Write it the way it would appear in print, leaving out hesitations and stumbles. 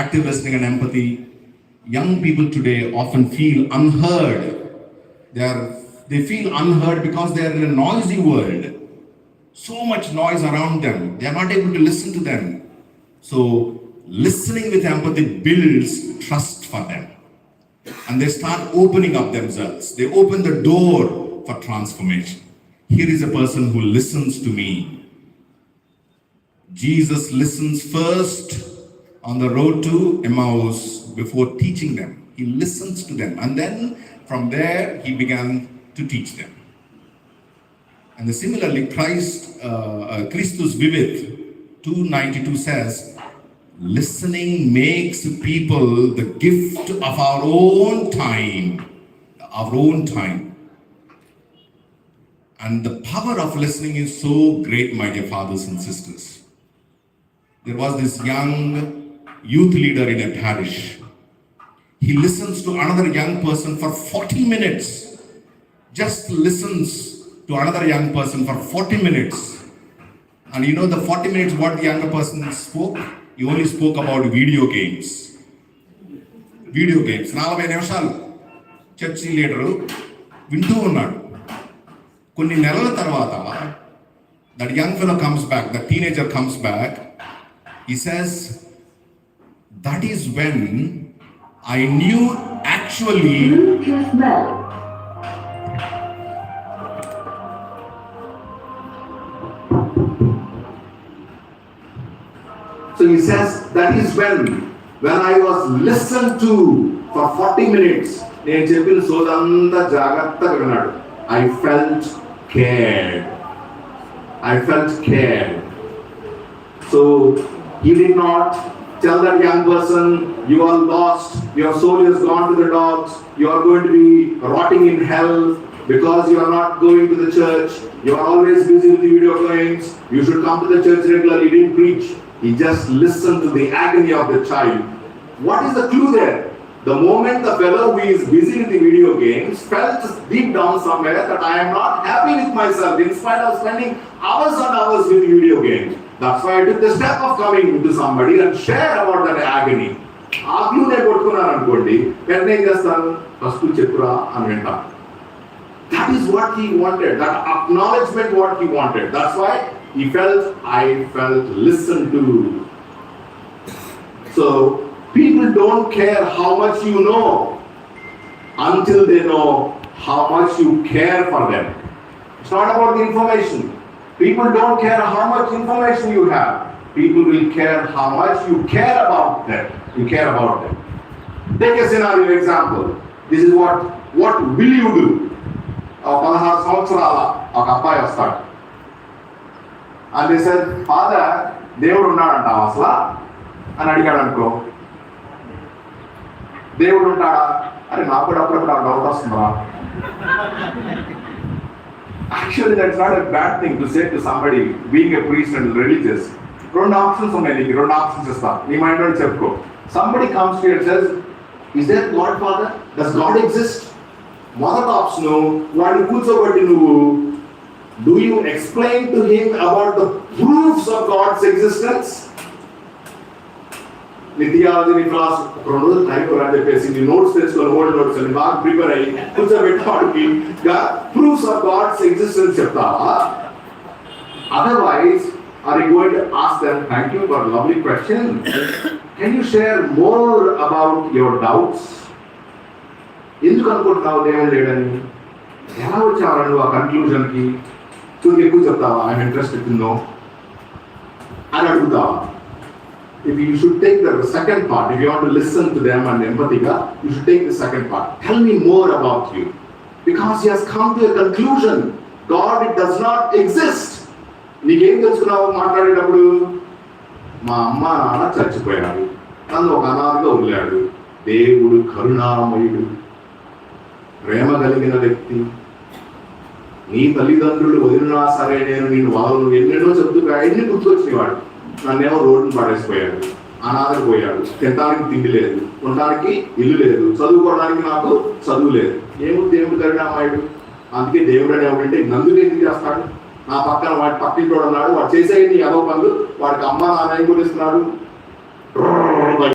active listening and empathy, young people today often feel unheard. They feel unheard because they are in a noisy world. So much noise around them. They are not able to listen to them. So listening with empathy builds trust for them. And they start opening up themselves. They open the door for transformation. Here is a person who listens to me. Jesus listens first on the road to Emmaus before teaching them. He listens to them. And then from there, he began to teach them. And similarly, Christus Vivit 292 says, listening makes people the gift of our own time. Our own time. And the power of listening is so great, my dear fathers and sisters. There was this young youth leader in a parish. He listens to another young person for 40 minutes. Just listens to another young person for 40 minutes. And you know the 40 minutes what the younger person spoke? He only spoke about video games. Video games. 40 నిమిషాలు church leader వింటూ ఉన్నాడు. కొన్ని నెలల తర్వాత that young fellow comes back, the teenager comes back. He says, that is when I knew actually so he says, that is when I was listened to for 40 minutes, నేను చెప్పిన సోదంతా జాగ్రత్తగా విన్నాడు. I felt cared. So he did not tell that young person, you are lost, your soul has gone to the dogs, you are going to be rotting in hell because you are not going to the church, you are always busy with the video games, you should come to the church regularly. He didn't preach. He just listened to the agony of the child. What is the clue there? The moment the fellow who is busy with the video games felt deep down somewhere that I am not happy with myself in spite of spending hours and hours with video games. That's why I took the step of coming to somebody and share about that agony. ఆ క్లూనే కొట్టుకున్నాను అనుకోండి, వెంటనే ఏం చేస్తాను? First చెప్పురా అని వింటాను. That is what he wanted. That acknowledgement what he wanted. That's why he felt, I felt listened to. So people don't care how much you know until they know how much you care for them. It's not about the information. People don't care how much information you have. People will care how much you care about them. You care about them. Take a scenario example. This is what will you do? 16 సంవత్సరాల ఒక అబ్బాయి వస్తాడు. And they said, Father, దేవుడు ఉన్నాడంట అసలు అని అడిగాడు అనుకో. దేవుడు ఉంటాడా? అరే నాకు కూడా అప్పుడప్పుడు డౌట్ వస్తుందా? Actually, that's not a bad thing to say to somebody being a priest and religious. రెండు ఆప్షన్స్ ఉన్నాయి నీకు, రెండు ఆప్షన్స్ ఇస్తా, నీ మైండ్ లో చెప్పుకో. Somebody comes to you and says, is there God, Father? Does God exist? మొదటి option, వాడిని కూర్చోబట్టి నువ్వు do you explain to him about the proofs of God's existence? నీ థియాలజీ, నీ క్లాస్ 2 రోజులు టైం అని చెప్పేసి నీ నోట్స్ తెచ్చుకొని, ఓల్డ్ నోట్స్ అని బాగా ప్రిపేర్ అయ్యి కూర్చోబెట్టడానికి ప్రూఫ్స్ ఆఫ్ గాడ్స్ ఎగ్జిస్టెన్స్ చెప్తావా? Otherwise are you going to ask them, thank you for a lovely question, can you share more about your doubts? ఎందుకు అనుకుంటున్నావు దేవుడు లేడని? ఎలా వచ్చావు నువ్వు ఆ కన్క్లూజన్కి? చూసి ఎక్కువ చెప్తావా ఐఎమ్ ఇంట్రెస్టెడ్ టు నో అని అడుగుతావా? If you should take the second part, if you want to listen to them and empathy, you should take the second part. Tell me more about you. Because he has come to a conclusion. God does not exist. నీకేం తెలుసుకున్నావు మాట్లాడేటప్పుడు? మా అమ్మ నాన్న చచ్చిపోయాడు, నన్ను ఒక అనాథగా వదిలాడు. దేవుడు కరుణామయుడు, ప్రేమ కలిగిన వ్యక్తి. నీ తల్లిదండ్రులు వదిలినా సరే నేను నిన్ను వాళ్ళు ఎన్నెన్నో చెప్తున్నా, ఎన్ని గుర్తొచ్చినాయి. వాడు నన్నేమో రోడ్డును పడేసిపోయాడు, అనాథకు పోయాడు, తినడానికి తిండి లేదు, ఉండడానికి ఇల్లు లేదు, చదువుకోవడానికి నాకు చదువు లేదు. దేవుడు కరుణామయుడు. అందుకే దేవుడు అని ఎవరంటే నందుకు ఎందుకు చేస్తాడు? నా పక్కన వాడి పక్కింటోడు అన్నాడు, వాడు చేసేది అదో పనులు, వాడికి అమ్మ నాన్న ఏం కొనిస్తున్నాడు?